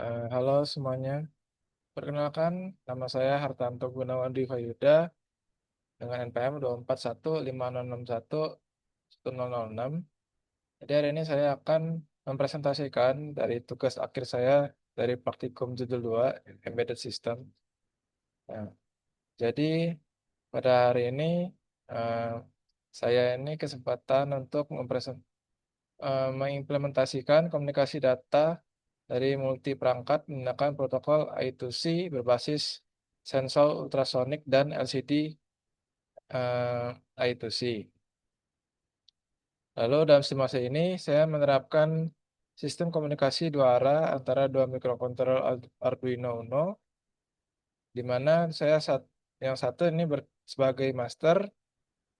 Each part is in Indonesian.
Halo semuanya, perkenalkan nama saya Hartanto Gunawan Dwi Fayuda dengan NPM 24156611006. Jadi hari ini saya akan mempresentasikan dari tugas akhir saya dari praktikum judul 2 Embedded System. Nah, jadi pada hari ini eh, saya ini kesempatan untuk mengimplementasikan komunikasi data dari multi perangkat menggunakan protokol I2C berbasis sensor ultrasonik dan LCD I2C. Lalu dalam simulasi ini saya menerapkan sistem komunikasi dua arah antara dua mikrokontroller Arduino Uno, di mana yang satu ini sebagai master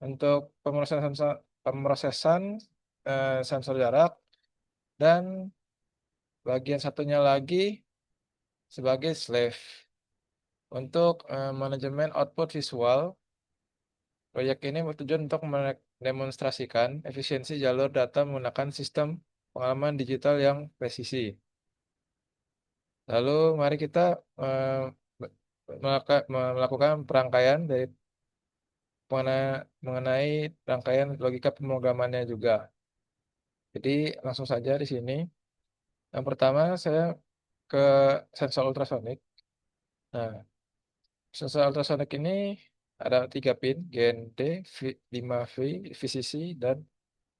untuk pemrosesan sensor jarak, dan bagian satunya lagi sebagai slave untuk manajemen output visual. Proyek ini bertujuan untuk mendemonstrasikan efisiensi jalur data menggunakan sistem pengalaman digital yang presisi. Lalu mari kita eh, melakukan perangkaian mengenai rangkaian logika pemrogramannya juga. Jadi langsung saja di sini. Yang pertama saya ke sensor ultrasonik. Nah, sensor ultrasonik ini ada 3 pin, GND, 5V, VCC, dan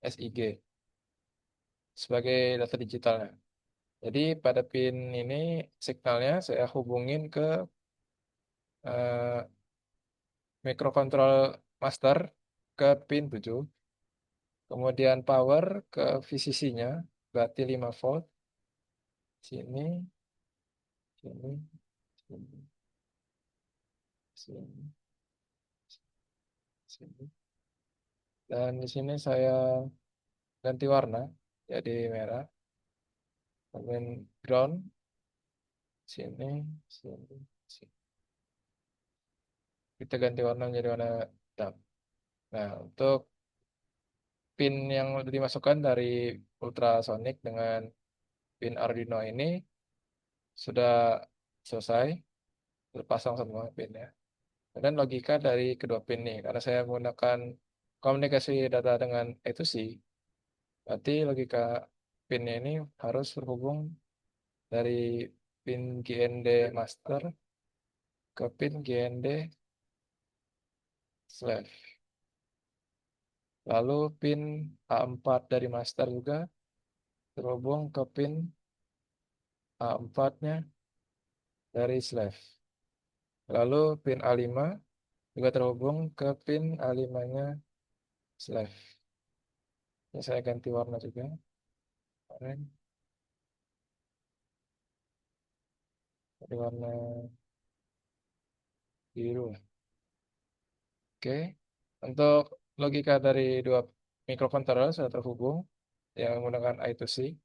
SIG sebagai data digitalnya. Jadi pada pin ini signalnya saya hubungin ke eh, microcontrol master ke pin 7. Kemudian power ke VCC-nya berarti 5 volt. Sini, sini, sini, sini, sini. Dan di sini saya ganti warna jadi merah. Kemudian ground sini, sini, sini. Kita ganti warna menjadi warna hitam. Nah, untuk pin yang dimasukkan dari ultrasonic dengan pin Arduino ini sudah selesai, terpasang semua pinnya. Dan logika dari kedua pin ini, karena saya menggunakan komunikasi data dengan I2C, berarti logika pinnya ini harus terhubung dari pin GND master ke pin GND slave. Lalu pin A4 dari master juga terhubung ke pin A4-nya dari slave. Lalu pin A5 juga terhubung ke pin A5-nya slave. Ini saya ganti warna juga. Kemarin jadi warna biru. Oke. Untuk logika dari dua microcontroller sudah terhubung yang menggunakan I2C.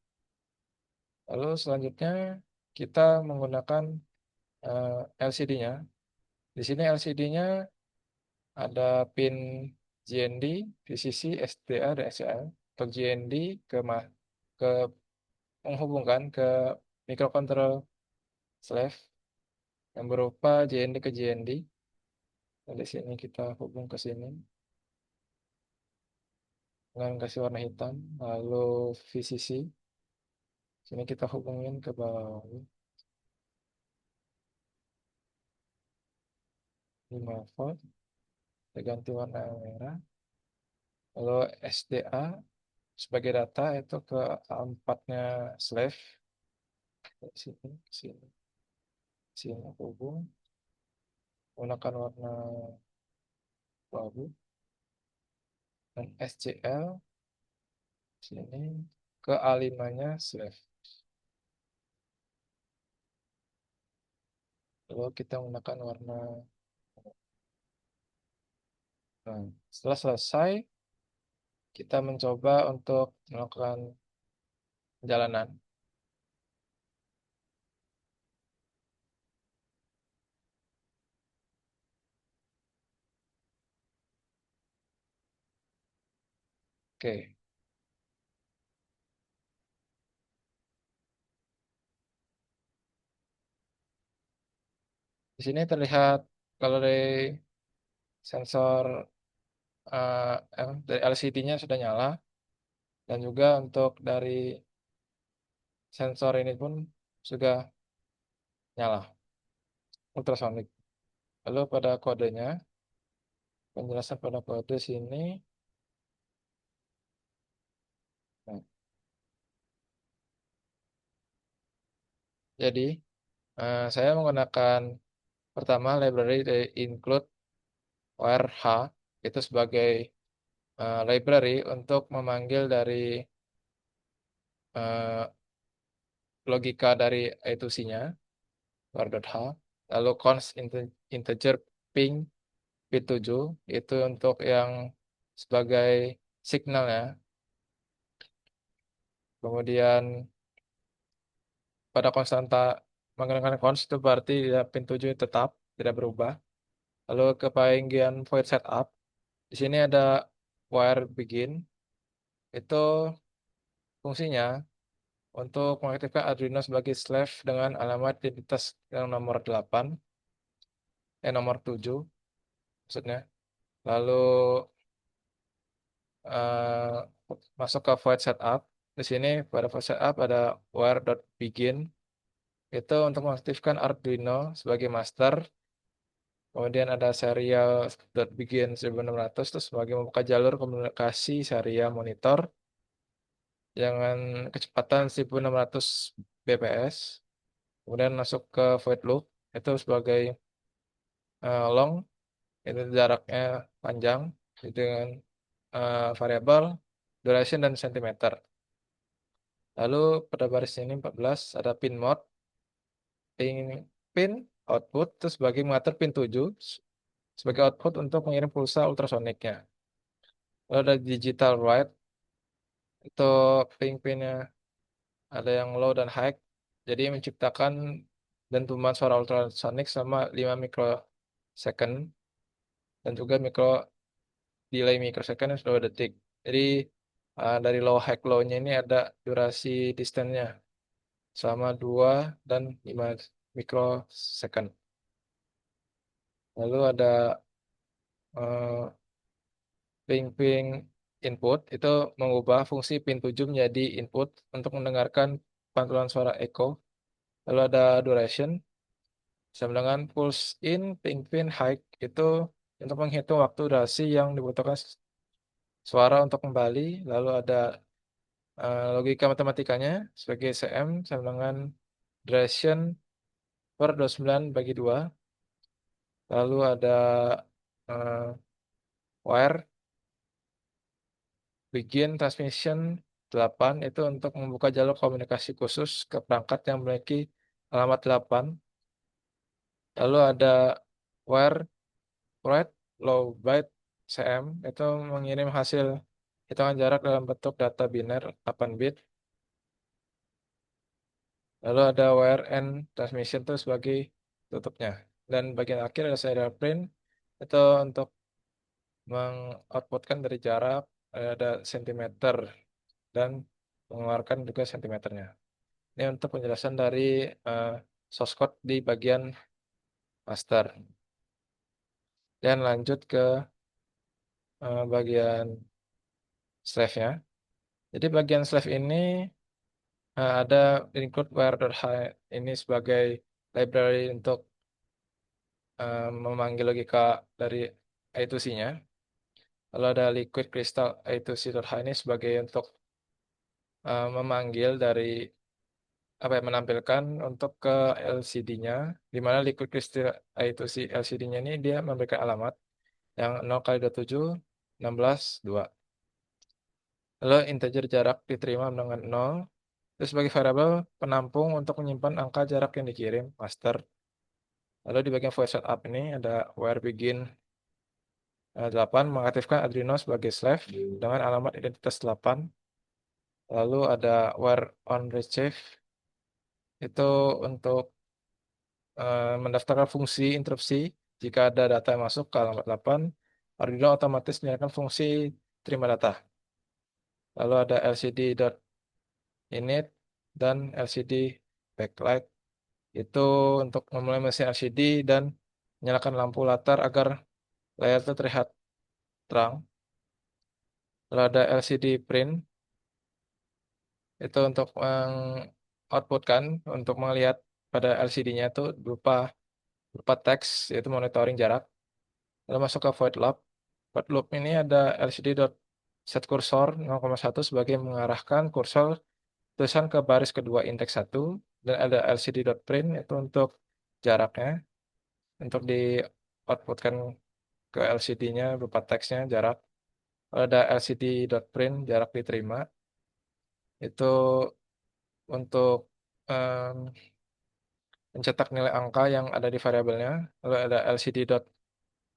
Lalu selanjutnya kita menggunakan LCD-nya. Di sini LCD-nya ada pin GND, VCC, SDA, dan SCL. Untuk GND ke menghubungkan ke microcontroller slave yang berupa JND ke JND. Nah, di sini kita hubung ke sini dengan kasih warna hitam. Lalu VCC, sini kita hubungin ke bawah 5 volt. Kita ganti warna merah. Lalu SDA sebagai data itu ke A4-nya slave. Dari sini, sini, sini hubung menggunakan warna abu. Dan SCL sini ke A5-nya slave. Lalu kita menggunakan warna. Nah, setelah selesai, kita mencoba untuk melakukan perjalanan. Oke, Di sini terlihat kalau dari sensor dari LCD-nya sudah nyala, dan juga untuk dari sensor ini pun sudah nyala ultrasonic. Lalu pada kodenya, penjelasan pada kode sini, nah, jadi saya menggunakan pertama library dari include WRH itu sebagai library untuk memanggil dari eh, logika dari I2C-nya, var.h. Lalu const integer ping P7 itu untuk yang sebagai signalnya. Kemudian pada konstanta menggunakan const itu berarti ya, pin 7 tetap tidak berubah. Lalu ke bagian void setup, di sini ada wire begin. Itu fungsinya untuk mengaktifkan Arduino sebagai slave dengan alamat identitas yang nomor 8, nomor 7 maksudnya. Lalu eh, masuk ke void setup. Di sini pada void setup ada wire.begin itu untuk mengaktifkan Arduino sebagai master. Kemudian ada serial.begin 1600 itu sebagai membuka jalur komunikasi serial monitor dengan kecepatan 1600 bps. Kemudian masuk ke void loop itu sebagai long, itu jaraknya panjang dengan variabel duration dan centimeter. Lalu pada baris ini 14 ada pin mode, pin pin output itu sebagai mengatur pin 7 sebagai output untuk mengirim pulsa ultrasoniknya. Lalu ada digital write itu pin-pinnya ada yang low dan high. Jadi menciptakan dentuman suara ultrasonik selama 5 mikrosecond dan juga delay mikrosecond yang 2 detik. Jadi dari low high low-nya ini ada durasi distance-nya selama 2 dan 5 mikrosecond. Lalu ada eh, ping-ping input itu mengubah fungsi pin 7 menjadi input untuk mendengarkan pantulan suara echo. Lalu ada duration sama dengan pulse in, ping-ping high itu untuk menghitung waktu durasi yang dibutuhkan suara untuk kembali. Lalu ada logika matematikanya sebagai CM sama dengan duration per 29 bagi 2. Lalu ada eh, wire begin transmission 8 itu untuk membuka jalur komunikasi khusus ke perangkat yang memiliki alamat 8. Lalu ada wire write low byte CM itu mengirim hasil hitungan jarak dalam bentuk data biner 8 bit. Lalu ada wire and transmission itu sebagai tutupnya. Dan bagian akhir ada serial print itu untuk mengoutputkan dari jarak ada sentimeter dan mengeluarkan juga sentimeternya. Ini untuk penjelasan dari eh, source code di bagian master. Dan lanjut ke bagian slave-nya. Jadi bagian slave ini ada include where.h ini sebagai library untuk memanggil logika dari I2C-nya. Lalu ada liquid crystal I2C.h ini sebagai untuk memanggil dari apa ya, menampilkan untuk ke LCD-nya, di mana liquid crystal I2C LCD-nya ini dia memberikan alamat yang 0 kali 27 16 2. Lalu integer jarak diterima dengan 0. Terus sebagai variabel penampung untuk menyimpan angka jarak yang dikirim, master. Lalu di bagian voice setup ini ada where begin 8 mengaktifkan Arduino sebagai slave dengan alamat identitas 8. Lalu ada where on retrieve itu untuk mendaftarkan fungsi interupsi jika ada data yang masuk ke alamat 8. Arduino otomatis menyalakan fungsi terima data. Lalu ada LCD.init dan LCD backlight Itu untuk memulai mesin LCD dan menyalakan lampu latar agar layar itu terlihat terang. Lalu ada LCD print, itu untuk outputkan, untuk melihat pada LCD-nya itu berupa berupa teks, yaitu monitoring jarak. Lalu masuk ke void loop. Void loop ini ada LCD dot set cursor 0,1 sebagai mengarahkan kursor tulisan ke baris kedua indeks satu, dan ada LCD dot print itu untuk jaraknya, untuk di outputkan ke LCD-nya berupa teksnya jarak. Lalu ada LCD dot print jarak diterima, itu untuk em, mencetak nilai angka yang ada di variabelnya. Lalu ada LCD dot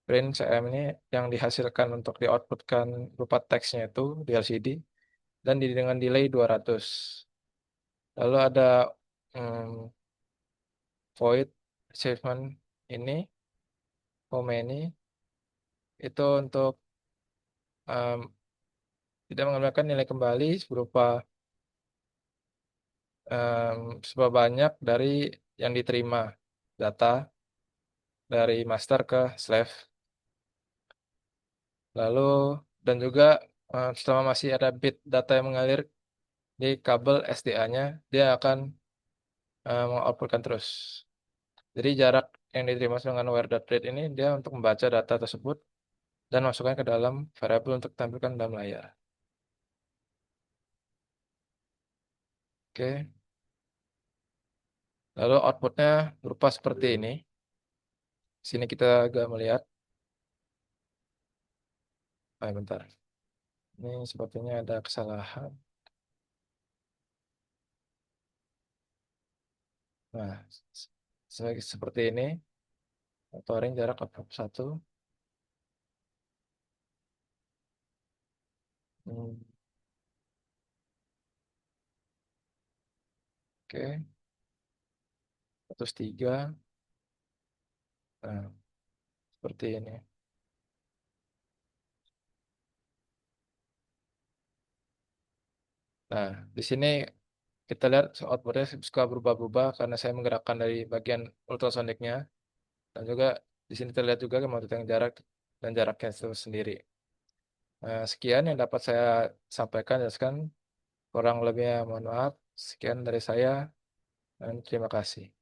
print CM ini yang dihasilkan untuk di outputkan berupa teksnya itu di LCD dan dengan delay 200. Lalu ada em, void achievement ini, how many, itu untuk em, tidak mengembalikan nilai kembali berupa seberapa banyak dari yang diterima data dari master ke slave. Lalu dan juga selama masih ada bit data yang mengalir di kabel SDA-nya, dia akan mengoutputkan terus. Jadi jarak yang diterima dengan where.read ini dia untuk membaca data tersebut dan masukkan ke dalam variabel untuk ditampilkan dalam layar. Oke. Lalu outputnya berupa seperti ini. Sini kita agak melihat. Bentar. Ini sepertinya ada kesalahan. Nah, seperti ini. Monitoring jarak output satu. Hmm, oke. 103. Nah, seperti ini. Nah, di sini kita lihat outputnya suka berubah-ubah karena saya menggerakkan dari bagian ultrasoniknya, dan juga di sini terlihat juga monitoring jarak dan jaraknya itu sendiri. Nah, sekian yang dapat saya sampaikan, jelaskan. Kurang lebihnya mohon maaf. Sekian dari saya dan terima kasih.